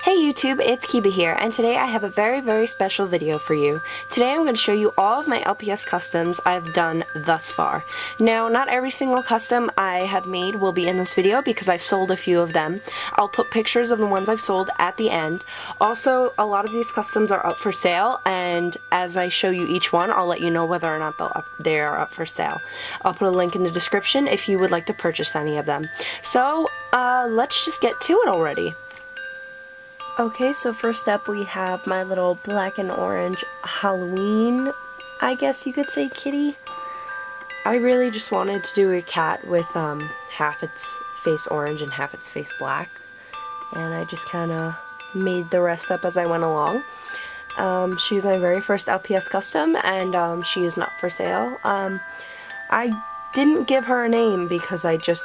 Hey YouTube, it's Kiba here, and today I have a very special video for you. Today I'm going to show you all of my LPS customs I've done thus far. Now, not every single custom I have made will be in this video because I've sold a few of them. I'll put pictures of the ones I've sold at the end. Also, a lot of these customs are up for sale, and as I show you each one, I'll let you know whether or not they are up for sale. I'll put a link in the description if you would like to purchase any of them. So, let's just get to it already. Okay, so first up we have my little black and orange Halloween, I guess you could say, kitty. I really just wanted to do a cat with half its face orange and half its face black, and I just kind of made the rest up as I went along. She was my very first LPS custom, and she is not for sale. I didn't give her a name because I just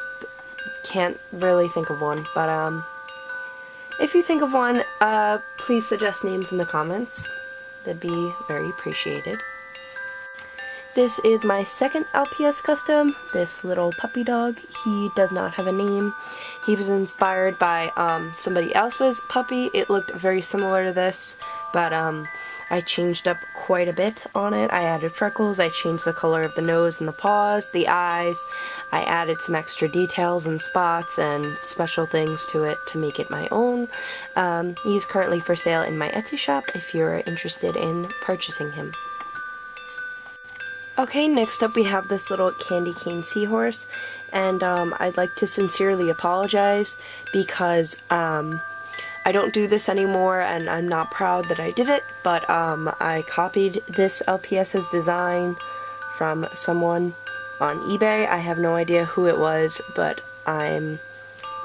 can't really think of one, but if you think of one, please suggest names in the comments. That'd be very appreciated. This is my second LPS custom, this little puppy dog. He does not have a name. He was inspired by somebody else's puppy. It looked very similar to this, but I changed up quite a bit on it. I added freckles, I changed the color of the nose and the paws, the eyes. I added some extra details and spots and special things to it to make it my own. He's currently for sale in my Etsy shop if you're interested in purchasing him. Okay, next up we have this little candy cane seahorse, and I'd like to sincerely apologize because I don't do this anymore and I'm not proud that I did it, but I copied this LPS's design from someone on eBay. I have no idea who it was, but I'm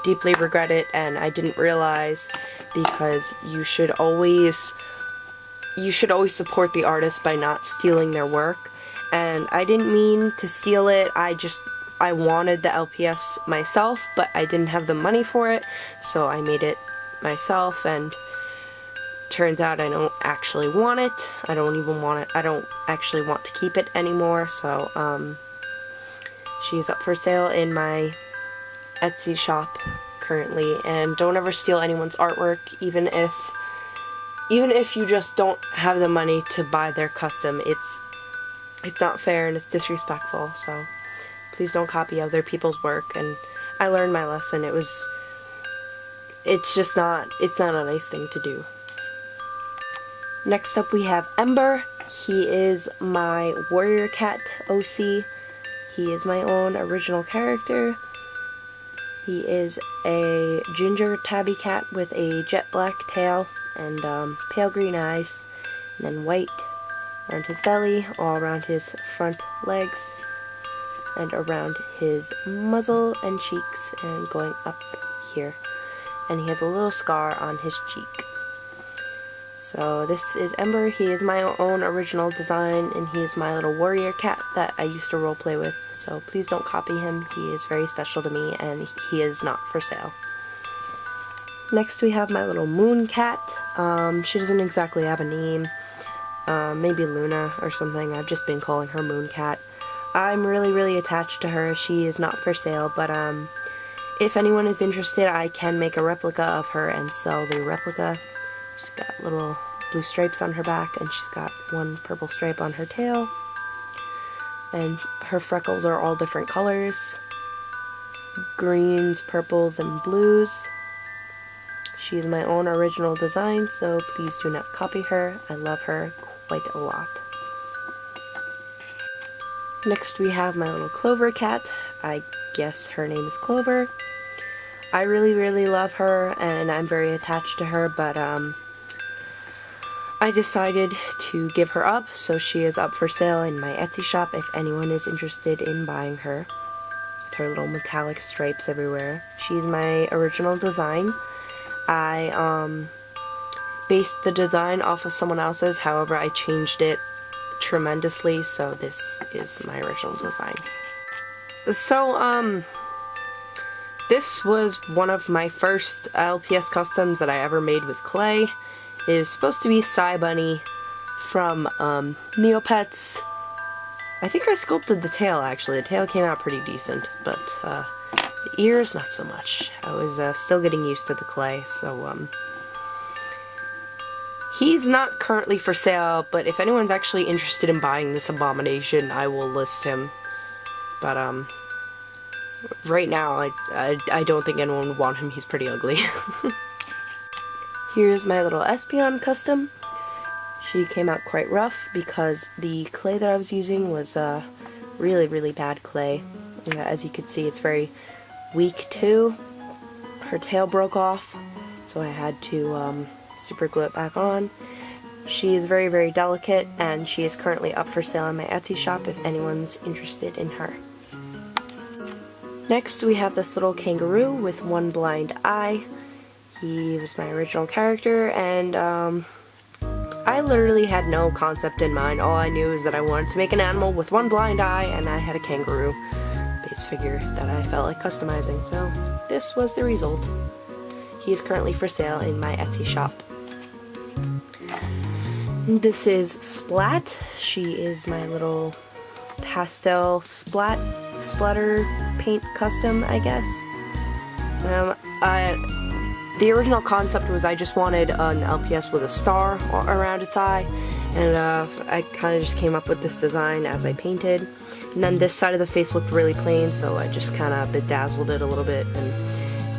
deeply regret it, and I didn't realize, because you should always support the artist by not stealing their work. And I didn't mean to steal it. I wanted the LPS myself, but I didn't have the money for it, so I made it myself, and turns out I don't actually want it. I don't even want it. I don't actually want to keep it anymore, so she's up for sale in my Etsy shop currently. And don't ever steal anyone's artwork, even if you just don't have the money to buy their custom. It's not fair and it's disrespectful, so please don't copy other people's work. And I learned my lesson. It's not a nice thing to do. Next up we have Ember. He is my warrior cat OC. He is my own original character. He is a ginger tabby cat with a jet black tail and pale green eyes, and then white around his belly, all around his front legs, and around his muzzle and cheeks, and going up here. And he has a little scar on his cheek. So this is Ember. He is my own original design, and he is my little warrior cat that I used to roleplay with, so please don't copy him. He is very special to me, and he is not for sale. Next we have my little moon cat. She doesn't exactly have a name. Maybe Luna or something. I've just been calling her Moon Cat. I'm really attached to her. She is not for sale, but if anyone is interested, I can make a replica of her and sell the replica. She's got little blue stripes on her back, and she's got one purple stripe on her tail. And her freckles are all different colors. Greens, purples, and blues. She is my own original design, so please do not copy her. I love her quite a lot. Next we have my little Clover cat. I guess her name is Clover. I really love her, and I'm very attached to her, but I decided to give her up, so she is up for sale in my Etsy shop if anyone is interested in buying her. With her little metallic stripes everywhere. She's my original design. I based the design off of someone else's, however I changed it tremendously, so this is my original design. So this was one of my first LPS customs that I ever made with clay. It is supposed to be Psy Bunny from Neopets. I think I sculpted the tail, actually. The tail came out pretty decent, but the ears not so much. I was still getting used to the clay, so He's not currently for sale, but if anyone's actually interested in buying this abomination, I will list him. But, right now, I don't think anyone would want him. He's pretty ugly. Here's my little Espeon custom. She came out quite rough because the clay that I was using was really, really bad clay. As you can see, it's very weak too. Her tail broke off, so I had to super glue it back on. She is very, very delicate, and she is currently up for sale on my Etsy shop if anyone's interested in her. Next, we have this little kangaroo with one blind eye. He was my original character, and I literally had no concept in mind. All I knew is that I wanted to make an animal with one blind eye, and I had a kangaroo base figure that I felt like customizing, so this was the result. He is currently for sale in my Etsy shop. This is Splat. She is my little pastel splatter paint custom, I guess. The original concept was I just wanted an LPS with a star around its eye, and I kind of just came up with this design as I painted. And then this side of the face looked really plain, so I just kind of bedazzled it a little bit. And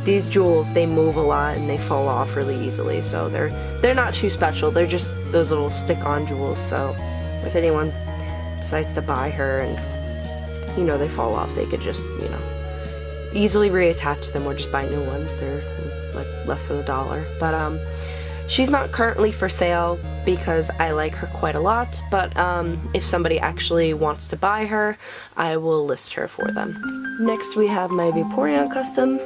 these jewels, they move a lot and they fall off really easily, so they're not too special. They're just those little stick-on jewels. So if anyone decides to buy her and they fall off, they could just easily reattach them or just buy new ones. They're like less than $1. But she's not currently for sale because I like her quite a lot, but if somebody actually wants to buy her, I will list her for them. Next we have my Vaporeon custom.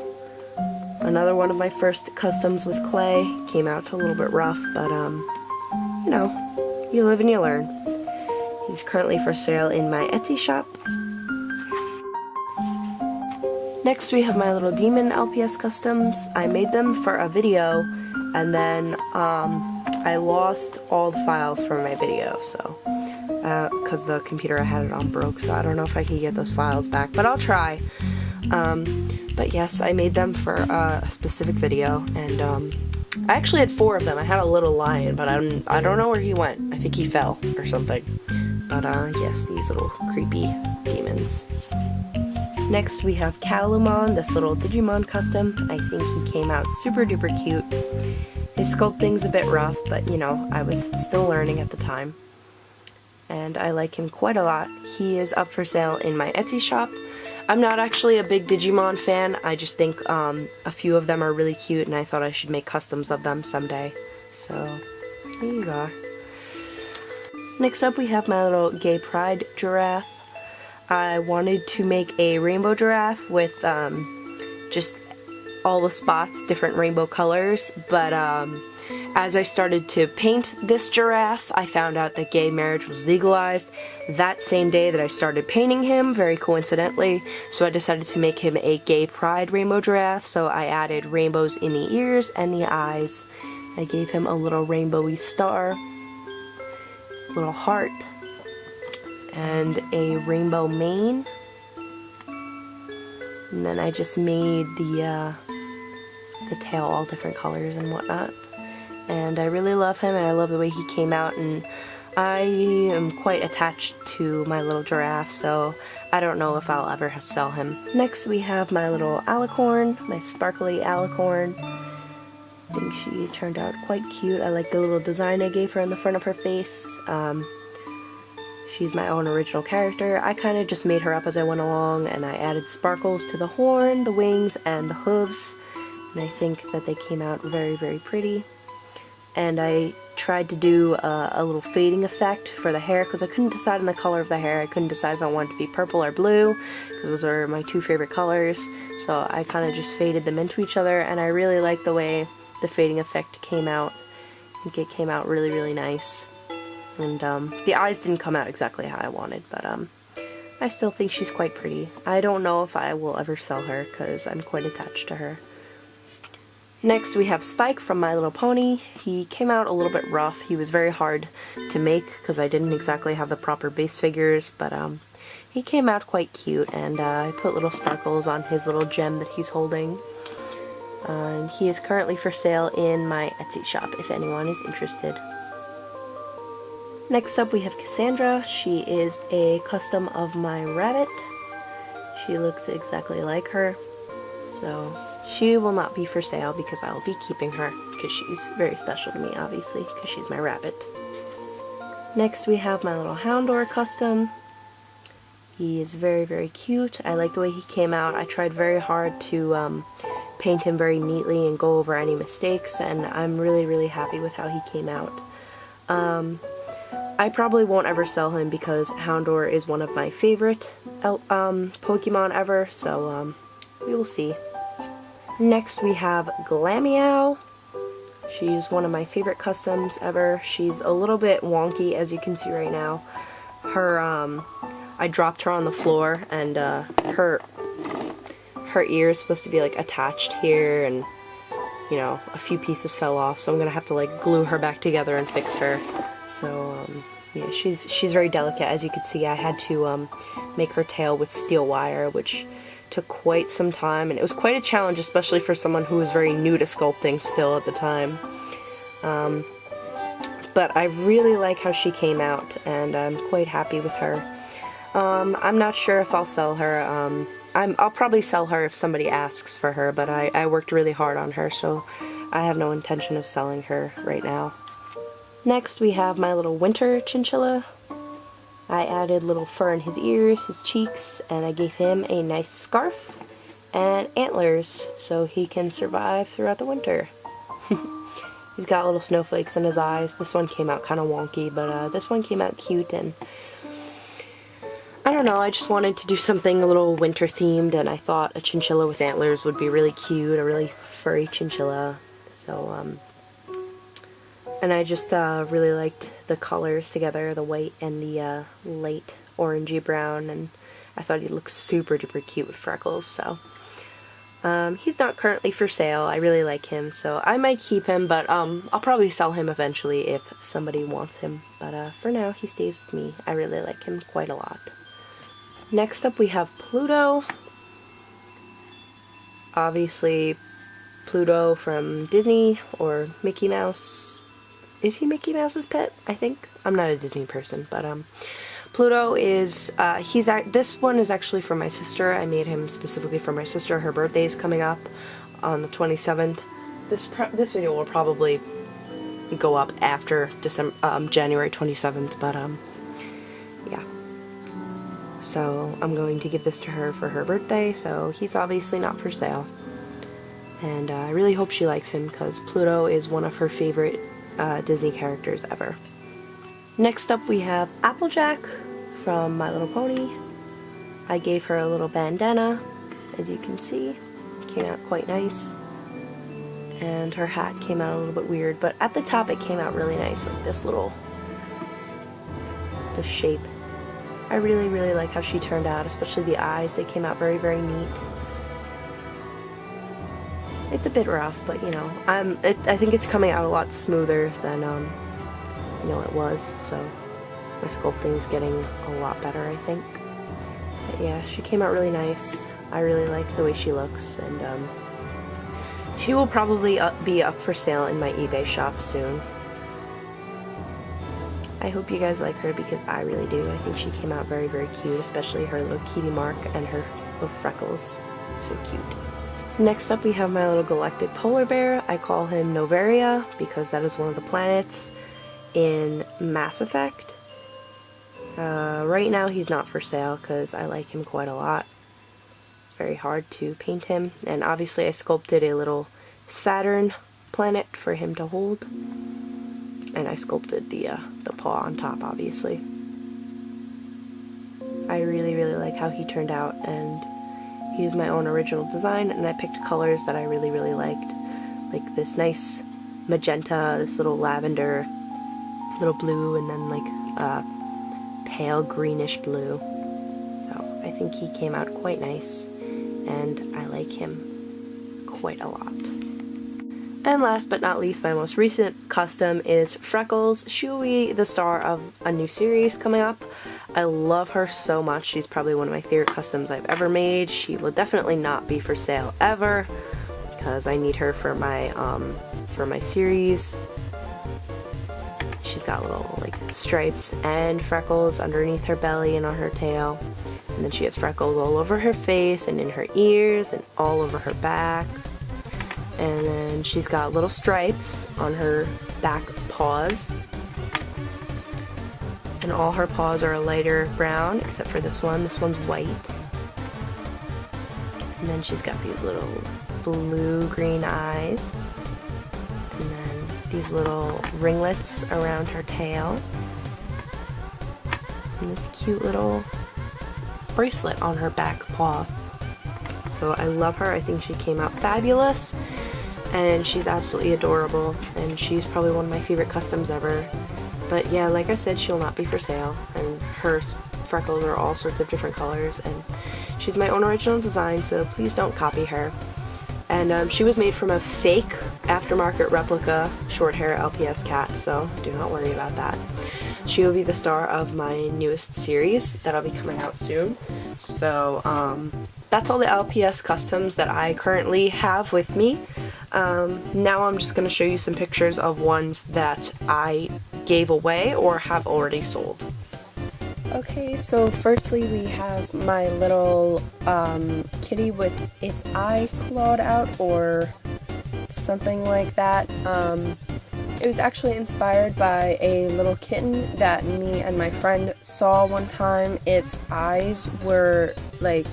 Another one of my first customs with clay. Came out a little bit rough, but you live and you learn. He's currently for sale in my Etsy shop. Next we have my little demon LPS customs. I made them for a video, and then I lost all the files from my video, so because the computer I had it on broke, so I don't know if I can get those files back, but I'll try. But yes, I made them for a specific video, and I actually had 4 of them. I had a little lion, but I don't know where he went. I think he fell or something. But yes, these little creepy demons. Next we have Calumon, this little Digimon custom. I think he came out super duper cute. His sculpting's a bit rough, but I was still learning at the time. And I like him quite a lot. He is up for sale in my Etsy shop. I'm not actually a big Digimon fan. I just think a few of them are really cute, and I thought I should make customs of them someday. So, there you go. Next up we have my little gay pride giraffe. I wanted to make a rainbow giraffe with just all the spots, different rainbow colors, but as I started to paint this giraffe, I found out that gay marriage was legalized that same day that I started painting him, very coincidentally, so I decided to make him a gay pride rainbow giraffe. So I added rainbows in the ears and the eyes. I gave him a little rainbowy star, little heart, and a rainbow mane. And then I just made the tail all different colors and whatnot. And I really love him, and I love the way he came out, and I am quite attached to my little giraffe, so I don't know if I'll ever sell him. Next we have my little alicorn, my sparkly alicorn. I think she turned out quite cute. I like the little design I gave her on the front of her face. She's my own original character. I kind of just made her up as I went along, and I added sparkles to the horn, the wings, and the hooves. And I think that they came out very, very pretty. And I tried to do a little fading effect for the hair because I couldn't decide on the color of the hair. I couldn't decide if I wanted to be purple or blue because those are my 2 favorite colors. So I kind of just faded them into each other, and I really like the way the fading effect came out. I think it came out really, really nice. And the eyes didn't come out exactly how I wanted, but I still think she's quite pretty. I don't know if I will ever sell her because I'm quite attached to her. Next we have Spike from My Little Pony. He came out a little bit rough. He was very hard to make because I didn't exactly have the proper base figures, but he came out quite cute, and I put little sparkles on his little gem that he's holding. He is currently for sale in my Etsy shop if anyone is interested. Next up we have Cassandra. She is a custom of my rabbit. She looks exactly like her. So she will not be for sale because I will be keeping her because she's very special to me, obviously, because she's my rabbit. Next we have my little Houndor custom. He is very, very cute. I like the way he came out. I tried very hard to paint him very neatly and go over any mistakes, and I'm really, really happy with how he came out. I probably won't ever sell him because Houndor is one of my favorite Pokemon ever, so we will see. Next we have Glameow. She's one of my favorite customs ever. She's a little bit wonky, as you can see right now. I dropped her on the floor, and her ear is supposed to be like attached here, and you know, a few pieces fell off, so I'm gonna have to like glue her back together and fix her. So yeah, she's very delicate. As you can see, I had to make her tail with steel wire, which took quite some time, and it was quite a challenge, especially for someone who was very new to sculpting still at the time. But I really like how she came out, and I'm quite happy with her. I'm not sure if I'll sell her. I'll probably sell her if somebody asks for her, but I worked really hard on her, so I have no intention of selling her right now. Next we have my little winter chinchilla. I added little fur in his ears, his cheeks, and I gave him a nice scarf and antlers so he can survive throughout the winter. He's got little snowflakes in his eyes. This one came out kind of wonky, but this one came out cute, and I don't know, I just wanted to do something a little winter themed, and I thought a chinchilla with antlers would be really cute, a really furry chinchilla. So, and I just really liked the colors together, the white and the light orangey brown, and I thought he looked super duper cute with freckles. So he's not currently for sale. I really like him, so I might keep him, but I'll probably sell him eventually if somebody wants him. But for now, he stays with me. I really like him quite a lot. Next up we have Pluto. Obviously Pluto from Disney or Mickey Mouse. Is he Mickey Mouse's pet? I think. I'm not a Disney person, but Pluto is, this one is actually for my sister. I made him specifically for my sister. Her birthday is coming up on the 27th. This video will probably go up after January 27th, but yeah. So I'm going to give this to her for her birthday, so he's obviously not for sale. And I really hope she likes him because Pluto is one of her favorite Disney characters ever. Next up we have Applejack from My Little Pony. I gave her a little bandana, as you can see. Came out quite nice. And her hat came out a little bit weird, but at the top it came out really nice, like this shape. I really, really like how she turned out, especially the eyes. They came out very, very neat. It's a bit rough, but you know, I think it's coming out a lot smoother than you know it was. So my sculpting is getting a lot better, I think. But yeah, she came out really nice. I really like the way she looks, and she will probably be up for sale in my eBay shop soon. I hope you guys like her because I really do. I think she came out very, very cute, especially her little cutie mark and her little freckles. So cute. Next up we have my little galactic polar bear. I call him Noveria because that is one of the planets in Mass Effect. Right now he's not for sale because I like him quite a lot. Very hard to paint him, and obviously I sculpted a little Saturn planet for him to hold. And I sculpted the paw on top, obviously. I really, really like how he turned out, and he is my own original design, and I picked colors that I really, really liked. Like this nice magenta, this little lavender, little blue, and then like pale greenish blue. So I think he came out quite nice, and I like him quite a lot. And last but not least, my most recent custom is Freckles. She will be the star of a new series coming up. I love her so much. She's probably one of my favorite customs I've ever made. She will definitely not be for sale ever because I need her for my series. She's got little like stripes and freckles underneath her belly and on her tail. And then she has freckles all over her face and in her ears and all over her back. And then she's got little stripes on her back paws. And all her paws are a lighter brown except for this one. This one's white. And then she's got these little blue-green eyes. And then these little ringlets around her tail. And this cute little bracelet on her back paw. So I love her. I think she came out fabulous. And she's absolutely adorable. And she's probably one of my favorite customs ever. But yeah, like I said, she'll not be for sale. And her freckles are all sorts of different colors. And she's my own original design, so please don't copy her. And she was made from a fake aftermarket replica short hair LPS cat, so do not worry about that. She will be the star of my newest series that'll be coming out soon. So that's all the LPS customs that I currently have with me. Now I'm just going to show you some pictures of ones that I gave away or have already sold. Okay, so firstly we have my little kitty with its eye clawed out or something like that. It was actually inspired by a little kitten that me and my friend saw one time. Its eyes were like,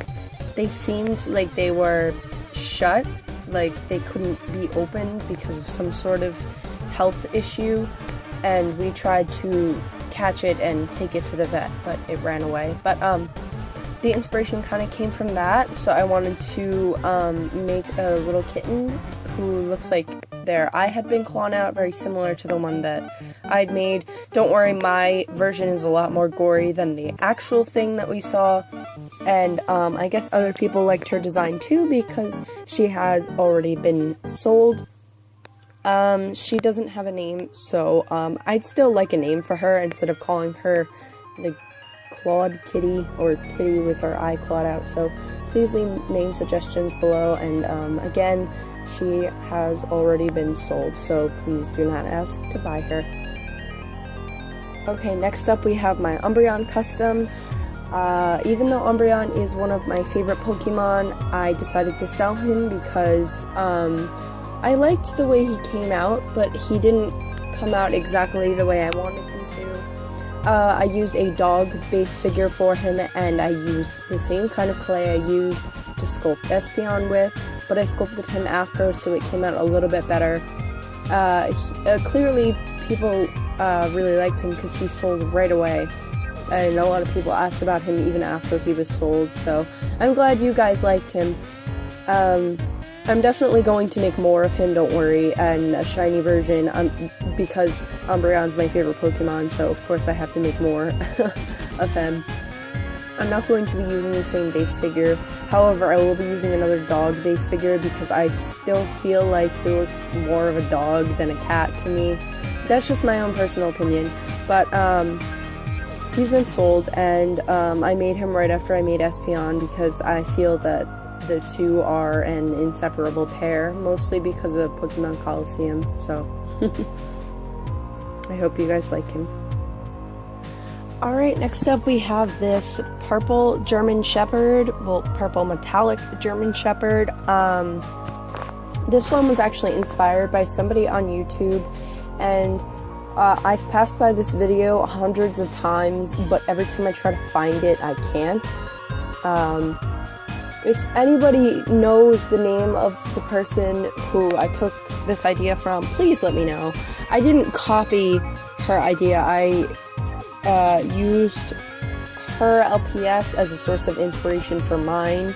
they seemed like they were shut, like they couldn't be opened because of some sort of health issue, and we tried to catch it and take it to the vet, but it ran away. But the inspiration kind of came from that, so I wanted to make a little kitten who looks like their eye had been clawed out, very similar to the one that I'd made. Don't worry, my version is a lot more gory than the actual thing that we saw, and I guess other people liked her design too because she has already been sold. She doesn't have a name, so I'd still like a name for her instead of calling her the clawed kitty or kitty with her eye clawed out. So please leave name suggestions below, and again, she has already been sold, so please do not ask to buy her. Okay, next up we have my Umbreon custom. Even though Umbreon is one of my favorite Pokemon, I decided to sell him because I liked the way he came out, but he didn't come out exactly the way I wanted him to. I used a dog base figure for him, and I used the same kind of clay I used to sculpt Espeon with, but I sculpted him after, so it came out a little bit better. Clearly, people really liked him because he sold right away, and a lot of people asked about him even after he was sold, so I'm glad you guys liked him. I'm definitely going to make more of him, don't worry, and a shiny version, because Umbreon's my favorite Pokemon, so of course I have to make more of him. I'm not going to be using the same base figure, however I will be using another dog base figure because I still feel like he looks more of a dog than a cat to me. That's just my own personal opinion, but he's been sold, and I made him right after I made Espeon because I feel that the two are an inseparable pair, mostly because of Pokemon Coliseum, so I hope you guys like him. Alright, next up we have this purple German Shepherd, well, purple metallic German Shepherd. This one was actually inspired by somebody on YouTube, and I've passed by this video hundreds of times, but every time I try to find it, I can't. If anybody knows the name of the person who I took this idea from, please let me know. I didn't copy her idea. I used her LPS as a source of inspiration for mine.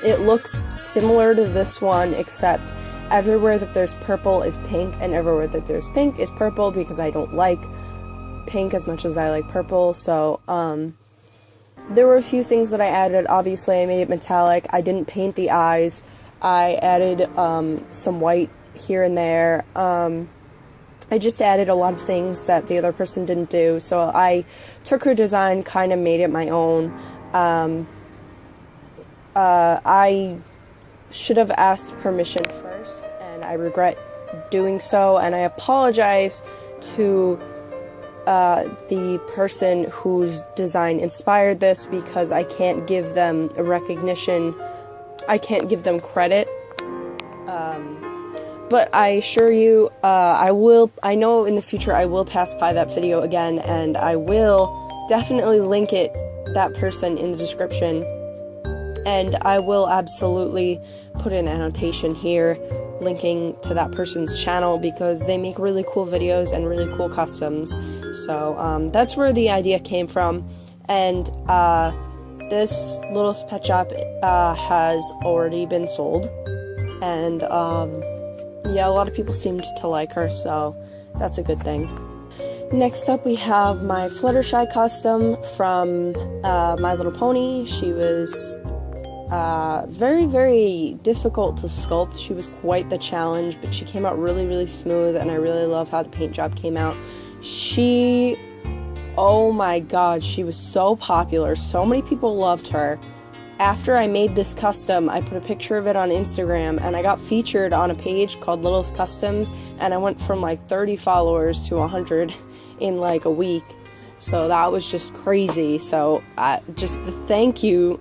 It looks similar to this one, except everywhere that there's purple is pink, and everywhere that there's pink is purple, because I don't like pink as much as I like purple, so, there were a few things that I added. Obviously, I made it metallic. I didn't paint the eyes. I added some white here and there. I just added a lot of things that the other person didn't do. So I took her design, kind of made it my own. I should have asked permission first, and I regret doing so. And I apologize to the person whose design inspired this, because I can't give them a recognition, I can't give them credit, but I assure you, I know in the future I will pass by that video again, and I will definitely link that person in the description, and I will absolutely put an annotation here linking to that person's channel, because they make really cool videos and really cool customs. So that's where the idea came from, and this little pet shop has already been sold, and yeah, a lot of people seemed to like her, so that's a good thing. Next up, we have my Fluttershy custom from My Little Pony. She was very, very difficult to sculpt. She was quite the challenge, but she came out really, really smooth, and I really love how the paint job came out. Oh my god, she was so popular. So many people loved her. After I made this custom, I put a picture of it on Instagram, and I got featured on a page called My LPS Customs, and I went from like 30 followers to 100 in like a week. So that was just crazy. So just thank you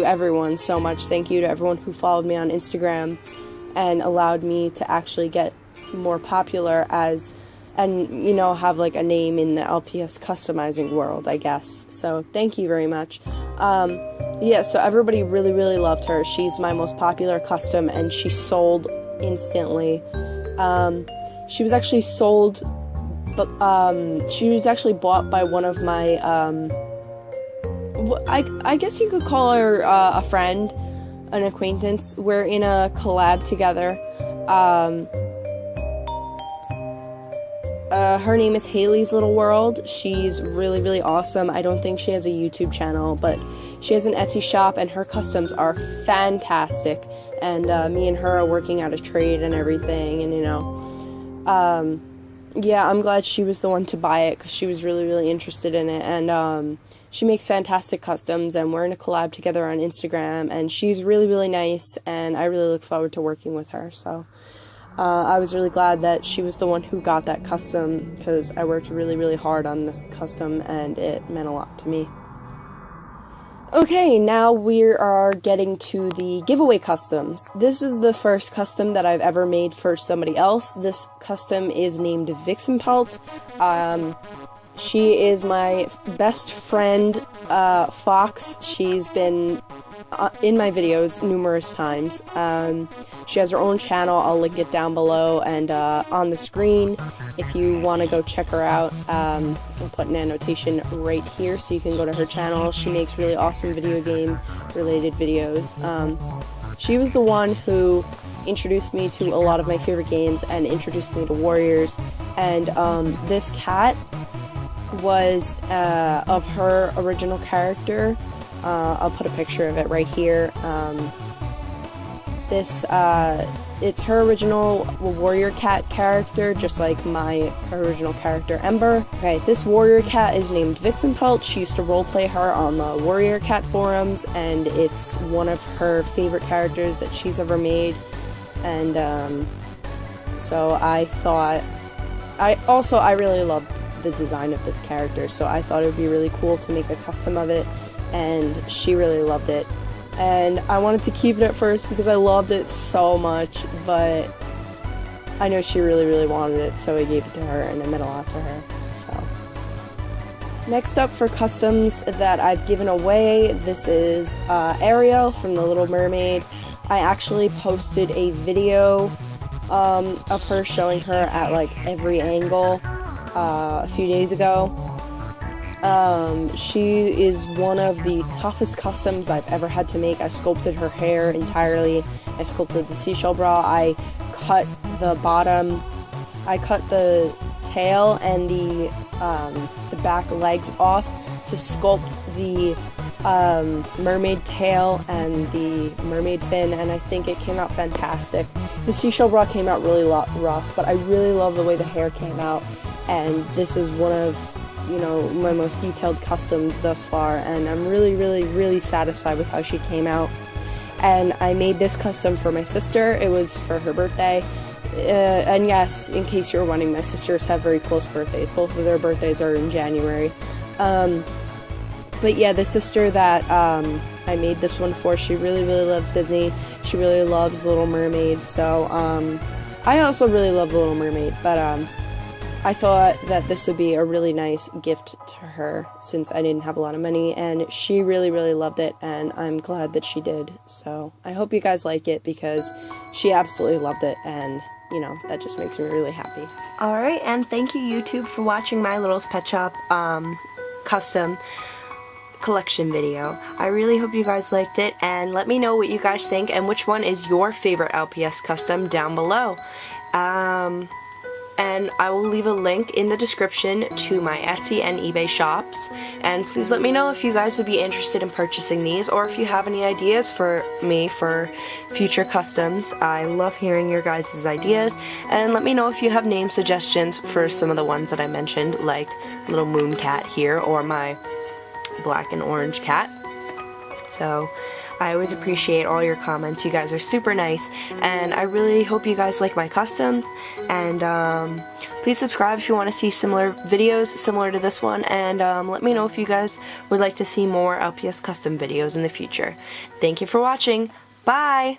everyone so much. Thank you to everyone who followed me on Instagram and allowed me to actually get more popular and you know, have like a name in the LPS customizing world, I guess. So thank you very much. Yeah, so everybody really, really loved her. She's my most popular custom, and she sold instantly. She was actually sold, but she was actually bought by one of my, I guess you could call her a friend, an acquaintance. We're in a collab together. Her name is Haley's Little World. She's really, really awesome. I don't think she has a YouTube channel, but she has an Etsy shop, and her customs are fantastic. And me and her are working out a trade and everything, and you know, yeah, I'm glad she was the one to buy it, because she was really, really interested in it, and she makes fantastic customs, and we're in a collab together on Instagram, and she's really, really nice, and I really look forward to working with her. So I was really glad that she was the one who got that custom, because I worked really, really hard on the custom, and it meant a lot to me. Okay, now we are getting to the giveaway customs. This is the first custom that I've ever made for somebody else. This custom is named Vixen Pelt. She is my best friend, Fox. She's been in my videos numerous times. She has her own channel. I'll link it down below and on the screen if you want to go check her out. I'll put an annotation right here so you can go to her channel. She makes really awesome video game related videos. She was the one who introduced me to a lot of my favorite games and introduced me to Warriors, and this cat was of her original character. I'll put a picture of it right here. It's her original warrior cat character, just like my original character, Ember. Okay, this warrior cat is named Vixen Pelt. She used to roleplay her on the warrior cat forums, and it's one of her favorite characters that she's ever made. And so I thought, I really loved the design of this character, so I thought it would be really cool to make a custom of it, and she really loved it. And I wanted to keep it at first because I loved it so much, but I know she really, really wanted it, so I gave it to her, and it meant a lot to her. So next up for customs that I've given away, this is Ariel from The Little Mermaid. I actually posted a video of her showing her at like every angle a few days ago. She is one of the toughest customs I've ever had to make. I sculpted her hair entirely. I sculpted the seashell bra. I cut the bottom. I cut the tail and the back legs off to sculpt the mermaid tail and the mermaid fin, and I think it came out fantastic. The seashell bra came out really rough, but I really love the way the hair came out, and this is one of, you know, my most detailed customs thus far, and I'm really, really, really satisfied with how she came out. And I made this custom for my sister. It was for her birthday, And yes, in case you're wondering, my sisters have very close birthdays. Both of their birthdays are in January. But yeah, the sister that I made this one for, she really, really loves Disney. She really loves Little Mermaid. So I also really love The Little Mermaid, but I thought that this would be a really nice gift to her since I didn't have a lot of money, and she really, really loved it, and I'm glad that she did. So I hope you guys like it because she absolutely loved it, and you know, that just makes me really happy. Alright, and thank you YouTube for watching my Little's Pet Shop custom collection video. I really hope you guys liked it, and let me know what you guys think and which one is your favorite LPS custom down below. And I will leave a link in the description to my Etsy and eBay shops, and please let me know if you guys would be interested in purchasing these, or if you have any ideas for me for future customs. I love hearing your guys' ideas, and let me know if you have name suggestions for some of the ones that I mentioned, like Little Moon Cat here, or my black and orange cat. So I always appreciate all your comments. You guys are super nice, and I really hope you guys like my customs, and please subscribe if you want to see similar videos similar to this one, and let me know if you guys would like to see more LPS custom videos in the future. Thank you for watching. Bye!